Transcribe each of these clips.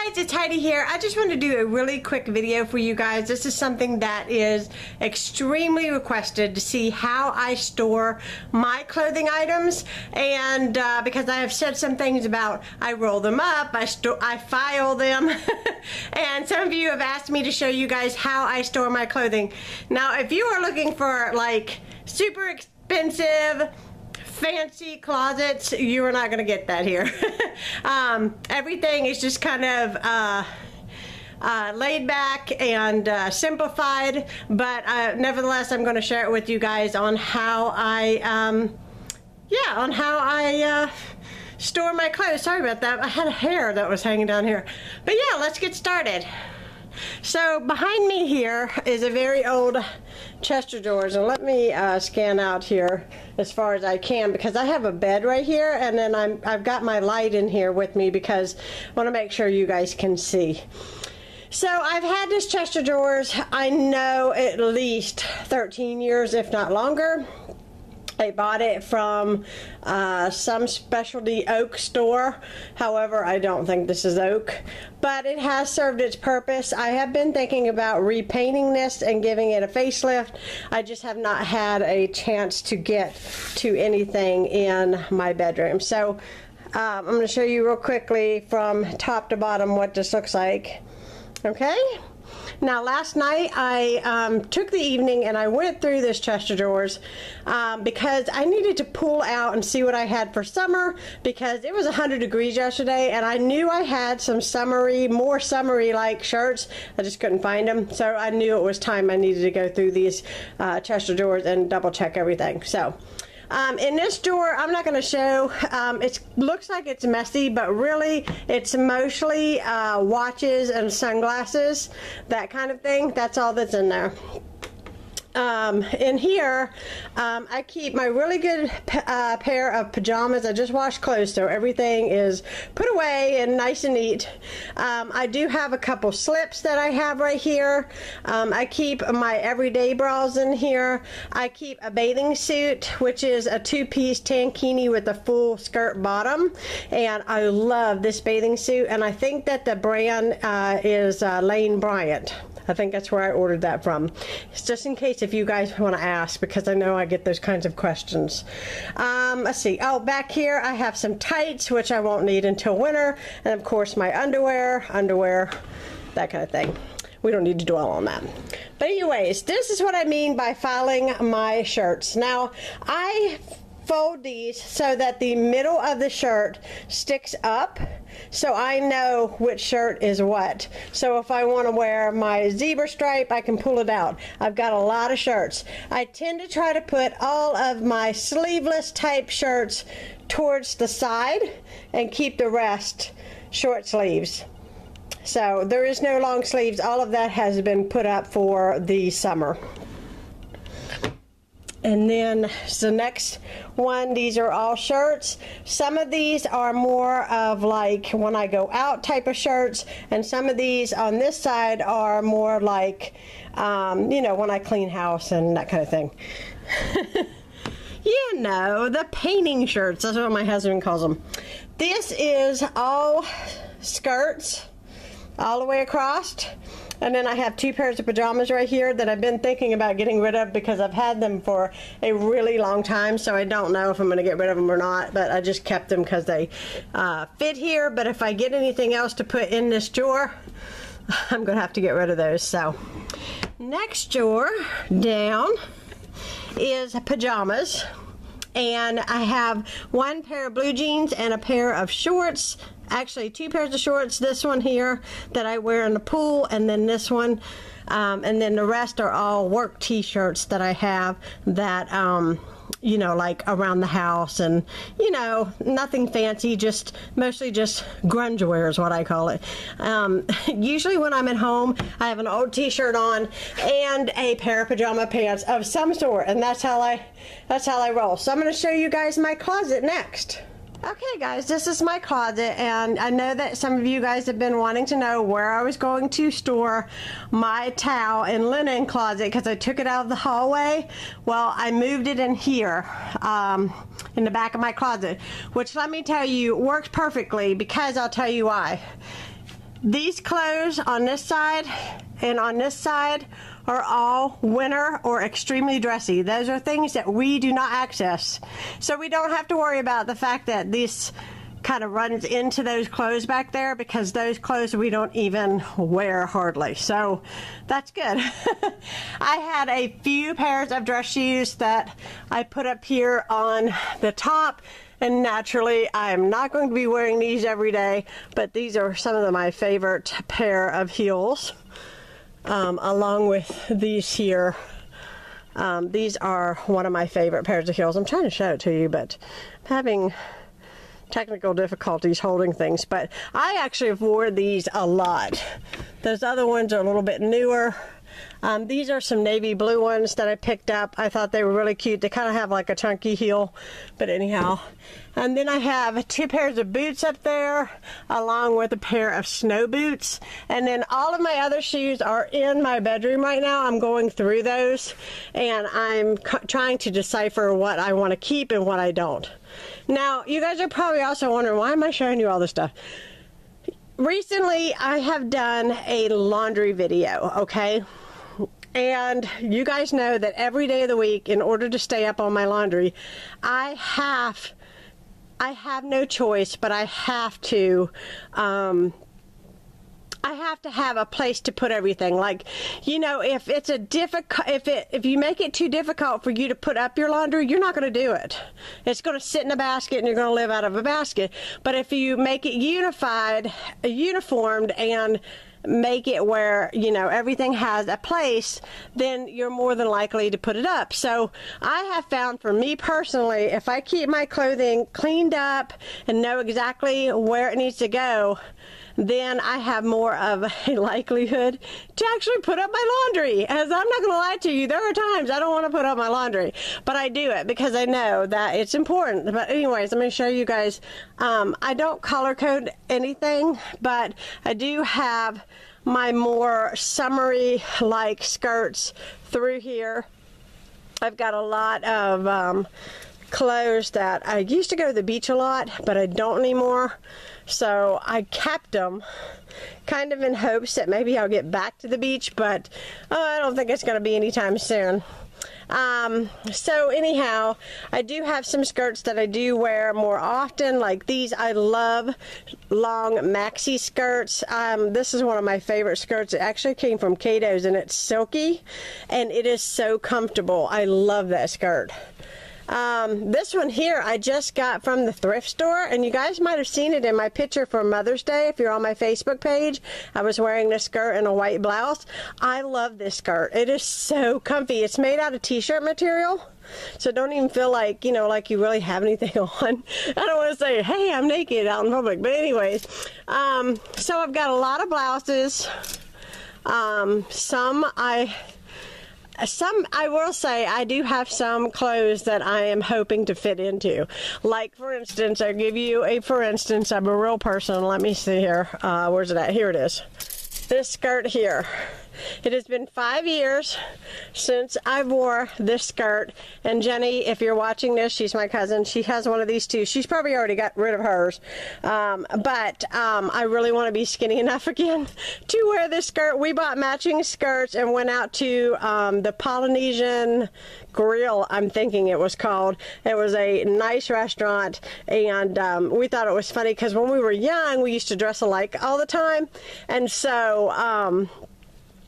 guys, it's Heidi here. I just wanted to do a really quick video for you guys. This is something that is extremely requested to see how I store my clothing items, and because I have said some things about I roll them up, I file them, and some of you have asked me to show you guys how I store my clothing. Now, if you are looking for like super expensive fancy closets, you are not going to get that here. Everything is just kind of laid back and simplified, but nevertheless I'm going to share it with you guys on how I store my clothes. Sorry about that, I had a hair that was hanging down here, but yeah, let's get started. So behind me here is a very old chest of drawers, and let me scan out here as far as I can, because I have a bed right here, and then I've got my light in here with me because I want to make sure you guys can see. So I've had this chest of drawers, I know, at least 13 years, if not longer. I bought it from some specialty oak store. However, I don't think this is oak, but it has served its purpose. I have been thinking about repainting this and giving it a facelift. I just have not had a chance to get to anything in my bedroom. So I'm going to show you real quickly from top to bottom what this looks like. Okay? Now, last night I took the evening and I went through this chest of drawers because I needed to pull out and see what I had for summer, because it was 100 degrees yesterday and I knew I had some summery, more summery like shirts. I just couldn't find them, so I knew it was time I needed to go through these chest of drawers and double check everything. So in this drawer, I'm not going to show, it looks like it's messy, but really it's mostly watches and sunglasses, that kind of thing. That's all that's in there. In here, I keep my really good pair of pajamas. I just washed clothes, so everything is put away and nice and neat. I do have a couple slips that I have right here. I keep my everyday bras in here. I keep a bathing suit, which is a two-piece tankini with a full skirt bottom, and I love this bathing suit, and I think that the brand is Lane Bryant. I think that's where I ordered that from. It's just in case if you guys want to ask, because I know I get those kinds of questions. Let's see. Oh, back here I have some tights, which I won't need until winter, and of course my underwear, that kind of thing. We don't need to dwell on that. But anyways, this is what I mean by filing my shirts. Now, I fold these so that the middle of the shirt sticks up, so I know which shirt is what. So if I want to wear my zebra stripe, I can pull it out. I've got a lot of shirts. I tend to try to put all of my sleeveless type shirts towards the side and keep the rest short sleeves. So there is no long sleeves. All of that has been put up for the summer. And then the next one, these are all shirts. Some of these are more of like when I go out type of shirts, and some of these on this side are more like, you know, when I clean house and that kind of thing. You know, the painting shirts, that's what my husband calls them. This is all skirts all the way across. And then I have two pairs of pajamas right here that I've been thinking about getting rid of because I've had them for a really long time, so I don't know if I'm going to get rid of them or not, but I just kept them because they fit here. But if I get anything else to put in this drawer, I'm going to have to get rid of those. So next drawer down is pajamas, and I have one pair of blue jeans and a pair of shorts. Actually, two pairs of shorts, this one here that I wear in the pool, and then this one, and then the rest are all work t-shirts that I have that, you know, like around the house, and, you know, nothing fancy, just mostly just grunge wear is what I call it. Usually when I'm at home, I have an old t-shirt on and a pair of pajama pants of some sort, and that's how I roll. So I'm going to show you guys my closet next. Okay guys, this is my closet, and I know that some of you guys have been wanting to know where I was going to store my towel and linen closet because I took it out of the hallway. Well, I moved it in here in the back of my closet, which, let me tell you, works perfectly, because I'll tell you why. These clothes on this side and on this side are all winter or extremely dressy. Those are things that we do not access. So we don't have to worry about the fact that this kind of runs into those clothes back there, because those clothes we don't even wear hardly. So that's good. I had a few pairs of dress shoes that I put up here on the top, and naturally I am not going to be wearing these every day, but these are some of my favorite pair of heels, along with these here. These are one of my favorite pairs of heels. I'm trying to show it to you, but I'm having technical difficulties holding things, but I actually have worn these a lot. Those other ones are a little bit newer. These are some navy blue ones that I picked up. I thought they were really cute. They kind of have like a chunky heel, but anyhow. And then I have two pairs of boots up there, along with a pair of snow boots. And then all of my other shoes are in my bedroom right now. I'm going through those, and I'm trying to decipher what I want to keep and what I don't. Now, you guys are probably also wondering, why am I showing you all this stuff? Recently, I have done a laundry video, okay? And you guys know that every day of the week, in order to stay up on my laundry, I have no choice, but I have to have a place to put everything. Like, you know, if it's a if you make it too difficult for you to put up your laundry, you're not going to do it. It's going to sit in a basket and you're going to live out of a basket. But if you make it uniformed and make it where, you know, everything has a place, then you're more than likely to put it up. So I have found, for me personally, if I keep my clothing cleaned up and know exactly where it needs to go, then I have more of a likelihood to actually put up my laundry. As I'm not going to lie to you, there are times I don't want to put up my laundry, but I do it because I know that it's important. But anyways, I'm going to show you guys. I don't color code anything, but I do have my more summery like skirts through here. I've got a lot of clothes that I used to go to the beach a lot, but I don't anymore. So I kept them kind of in hopes that maybe I'll get back to the beach, but I don't think it's going to be anytime soon. So anyhow, I do have some skirts that I do wear more often, like these. I love long maxi skirts. This is one of my favorite skirts. It actually came from Cato's, and it's silky and it is so comfortable. I love that skirt. This one here I just got from the thrift store, and you guys might have seen it in my picture for Mother's Day. If you're on my Facebook page, I was wearing this skirt and a white blouse. I love this skirt. It is so comfy. It's made out of t-shirt material, so don't even feel like, you know, like you really have anything on. I don't want to say, hey, I'm naked out in public, but anyways, so I've got a lot of blouses. Some I will say I do have some clothes that I am hoping to fit into. Like, for instance, I'll give you a for instance. I'm a real person. Let me see here. Where's it at? Here it is. This skirt here. It has been 5 years since I wore this skirt, and Jenny, if you're watching this, she's my cousin. She has one of these too. She's probably already got rid of hers, but I really want to be skinny enough again to wear this skirt. We bought matching skirts and went out to the Polynesian Grill, I'm thinking it was called. It was a nice restaurant, and we thought it was funny because when we were young, we used to dress alike all the time, and so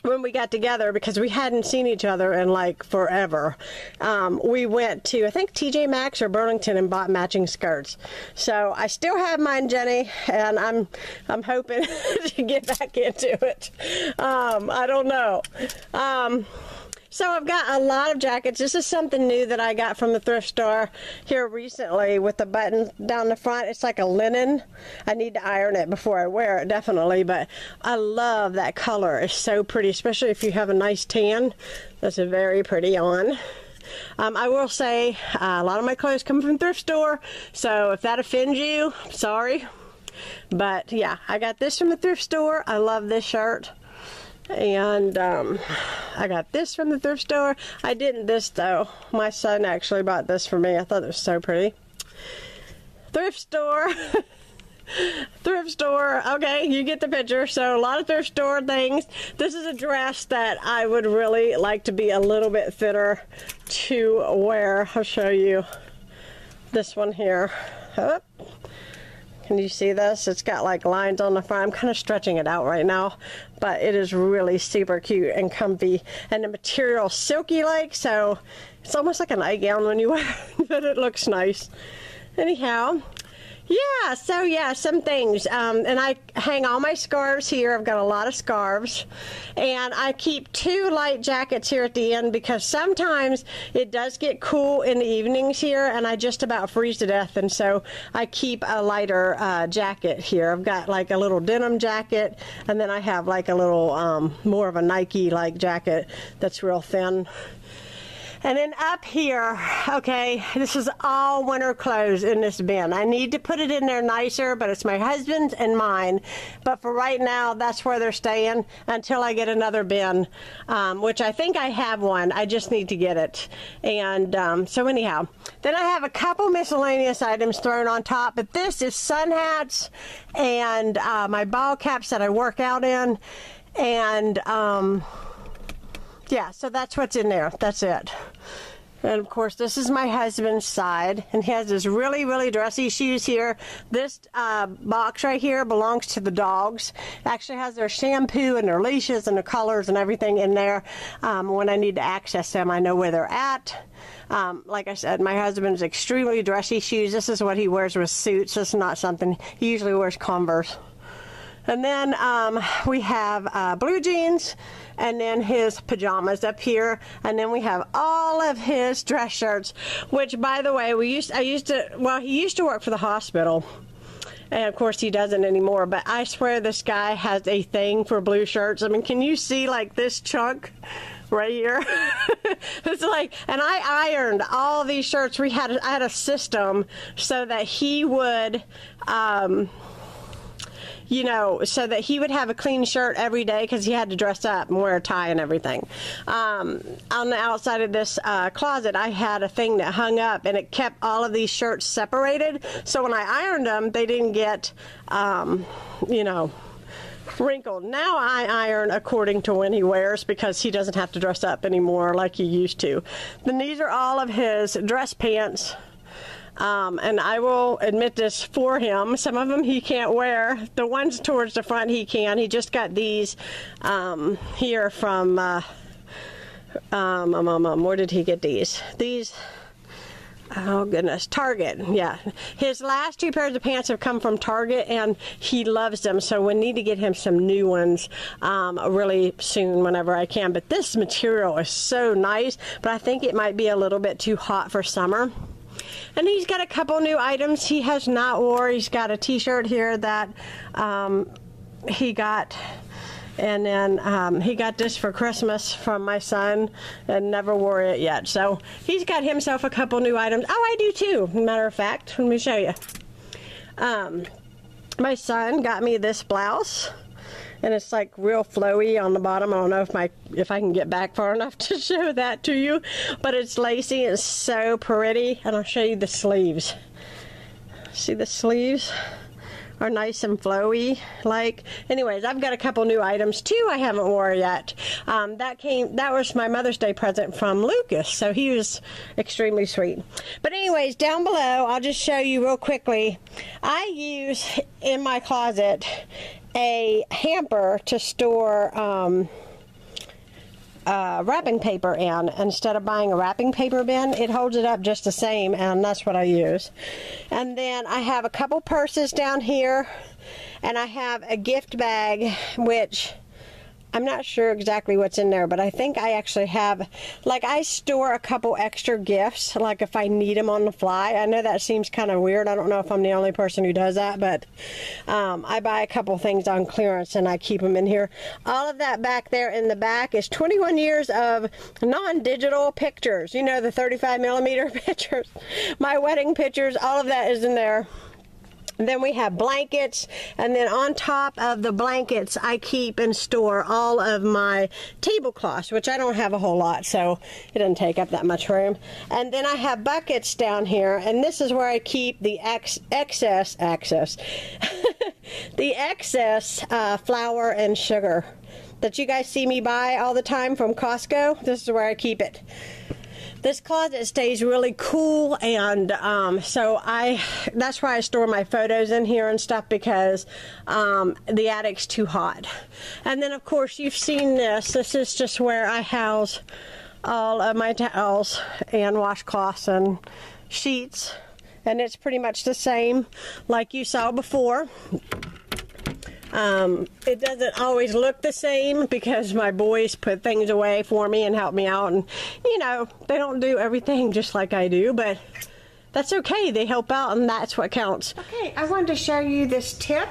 when we got together, because we hadn't seen each other in like forever, we went to, I think, TJ Maxx or Burlington and bought matching skirts. So I still have mine, Jenny, and I'm hoping to get back into it. I don't know. So I've got a lot of jackets. This is something new that I got from the thrift store here recently with the buttons down the front. It's like a linen. I need to iron it before I wear it, definitely, but I love that color. It's so pretty, especially if you have a nice tan. That's very pretty on. I will say a lot of my clothes come from the thrift store, so if that offends you, sorry. But yeah, I got this from the thrift store. I love this shirt. And I got this from the thrift store. I didn't this though. My son actually bought this for me. I thought it was so pretty. Thrift store. Thrift store. Okay, you get the picture. So a lot of thrift store things. This is a dress that I would really like to be a little bit thinner to wear. I'll show you this one here. Oh. Can you see this? It's got like lines on the front. I'm kind of stretching it out right now, but it is really super cute and comfy, and the material silky like, so it's almost like a nightgown when you wear it, but it looks nice. Anyhow, yeah, so yeah, some things. And I hang all my scarves here. I've got a lot of scarves. And I keep 2 light jackets here at the end because sometimes it does get cool in the evenings here and I just about freeze to death. And so I keep a lighter jacket here. I've got like a little denim jacket, and then I have like a little more of a Nike-like jacket that's real thin. And then up here, okay, this is all winter clothes in this bin. I need to put it in there nicer, but it's my husband's and mine. But for right now, that's where they're staying until I get another bin, which I think I have one. I just need to get it. And so anyhow, then I have a couple miscellaneous items thrown on top, but this is sun hats and my ball caps that I work out in. And yeah, so that's what's in there. That's it. And of course, this is my husband's side, and he has his really, really dressy shoes here. This box right here belongs to the dogs. It actually has their shampoo and their leashes and their colors and everything in there. When I need to access them, I know where they're at. Like I said, my husband's extremely dressy shoes. This is what he wears with suits. This is not something he usually wears. Converse. And then we have blue jeans, and then his pajamas up here, and then we have all of his dress shirts, which, by the way, he used to work for the hospital, and of course he doesn't anymore, but I swear this guy has a thing for blue shirts. I mean, can you see like this chunk right here? It's like, and I ironed all these shirts. I had a system so that he would you know, so that he would have a clean shirt every day because he had to dress up and wear a tie and everything. On the outside of this closet, I had a thing that hung up, and it kept all of these shirts separated. So when I ironed them, they didn't get, you know, wrinkled. Now I iron according to when he wears because he doesn't have to dress up anymore like he used to. Then these are all of his dress pants. And I will admit this for him. Some of them he can't wear. The ones towards the front he can. He just got these here from, where did he get these? These, oh goodness, Target. Yeah. His last 2 pairs of pants have come from Target, and he loves them. So we need to get him some new ones really soon whenever I can. But this material is so nice, but I think it might be a little bit too hot for summer. And he's got a couple new items he has not wore. He's got a t-shirt here that he got, and then he got this for Christmas from my son and never wore it yet. So he's got himself a couple new items. Oh, I do too, matter of fact. Let me show you. My son got me this blouse, and it's like real flowy on the bottom. I don't know if I can get back far enough to show that to you, but it's lacy. It's so pretty, and I'll show you the sleeves. See, the sleeves are nice and flowy. Like, anyways, I've got a couple new items too I haven't worn yet. That was my Mother's Day present from Lucas, so he was extremely sweet. But anyways, down below, I'll just show you real quickly. I use in my closet a hamper to store wrapping paper in. Instead of buying a wrapping paper bin, it holds it up just the same, and that's what I use. And then I have a couple purses down here, and I have a gift bag, which I'm not sure exactly what's in there, but I think I actually have, like, I store a couple extra gifts, like if I need them on the fly. I know that seems kind of weird. I don't know if I'm the only person who does that, but I buy a couple things on clearance and I keep them in here. All of that back there in the back is 21 years of non-digital pictures. You know, the 35mm pictures, my wedding pictures, all of that is in there. And then we have blankets, and then on top of the blankets I keep and store all of my tablecloths, which I don't have a whole lot, so it doesn't take up that much room. And then I have buckets down here, and this is where I keep the excess the excess flour and sugar that you guys see me buy all the time from Costco. This is where I keep it. This closet stays really cool, and so that's why I store my photos in here and stuff, because the attic's too hot. And then of course you've seen this. This is just where I house all of my towels and washcloths and sheets, and it's pretty much the same like you saw before. It doesn't always look the same because my boys put things away for me and help me out, and you know, they don't do everything just like I do, but that's okay. They help out, and that's what counts. Okay, I wanted to show you this tip.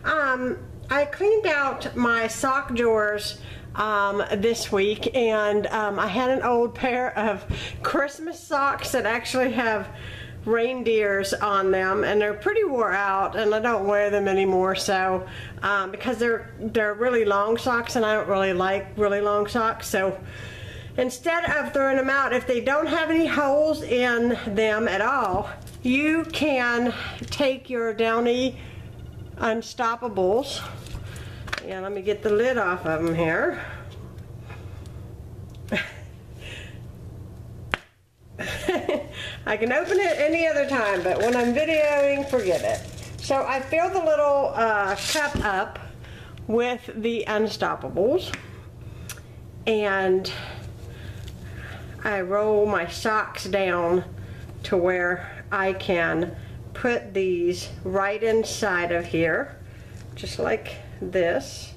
I cleaned out my sock drawers this week, and I had an old pair of Christmas socks that actually have reindeers on them, and they're pretty wore out, and I don't wear them anymore, so because they're really long socks, and I don't really like really long socks. So instead of throwing them out, if they don't have any holes in them at all, you can take your Downy Unstoppables, and let me get the lid off of them here. I can open it any other time, but when I'm videoing, forget it. So I fill the little cup up with the Unstoppables, and I roll my socks down to where I can put these right inside of here, just like this.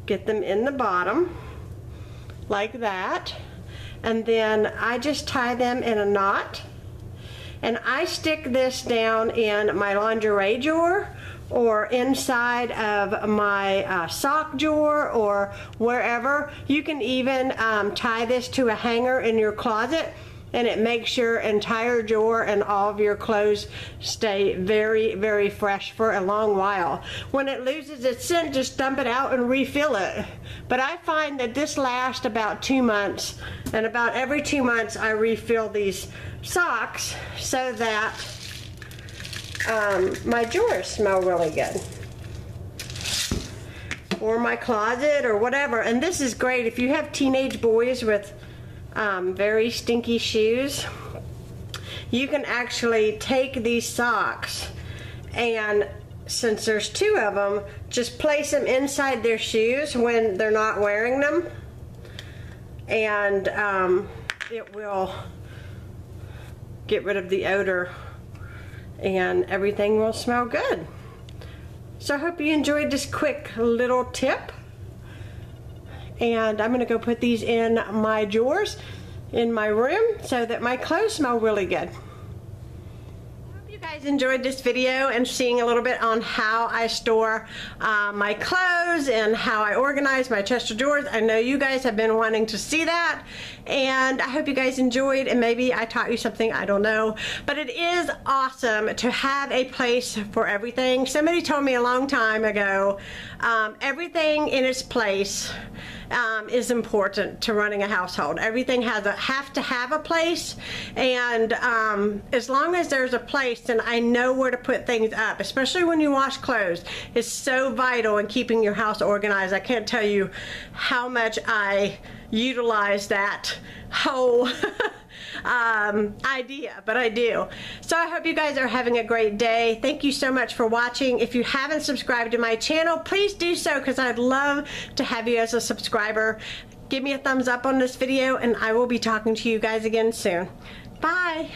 Get them in the bottom, like that. And then I just tie them in a knot, and I stick this down in my lingerie drawer or inside of my sock drawer or wherever. You can even tie this to a hanger in your closet, and it makes your entire drawer and all of your clothes stay very, very fresh for a long while. When it loses its scent, just dump it out and refill it. But I find that this lasts about 2 months, and about every 2 months I refill these socks so that my drawers smell really good, or my closet or whatever. And this is great if you have teenage boys with very stinky shoes. You can actually take these socks, and since there's 2 of them, just place them inside their shoes when they're not wearing them, and it will get rid of the odor, and everything will smell good. So I hope you enjoyed this quick little tip. And I'm going to go put these in my drawers in my room so that my clothes smell really good. I hope you guys enjoyed this video and seeing a little bit on how I store my clothes and how I organize my chest of drawers. I know you guys have been wanting to see that, and I hope you guys enjoyed, and maybe I taught you something, I don't know. But it is awesome to have a place for everything. Somebody told me a long time ago, everything in its place is important to running a household. Everything have to have a place, and as long as there's a place, then I know where to put things up, especially when you wash clothes. It's so vital in keeping your house organized. I can't tell you how much I utilize that whole idea, but I do. So I hope you guys are having a great day. Thank you so much for watching. If you haven't subscribed to my channel, please do so, because I'd love to have you as a subscriber. Give me a thumbs up on this video, and I will be talking to you guys again soon. Bye.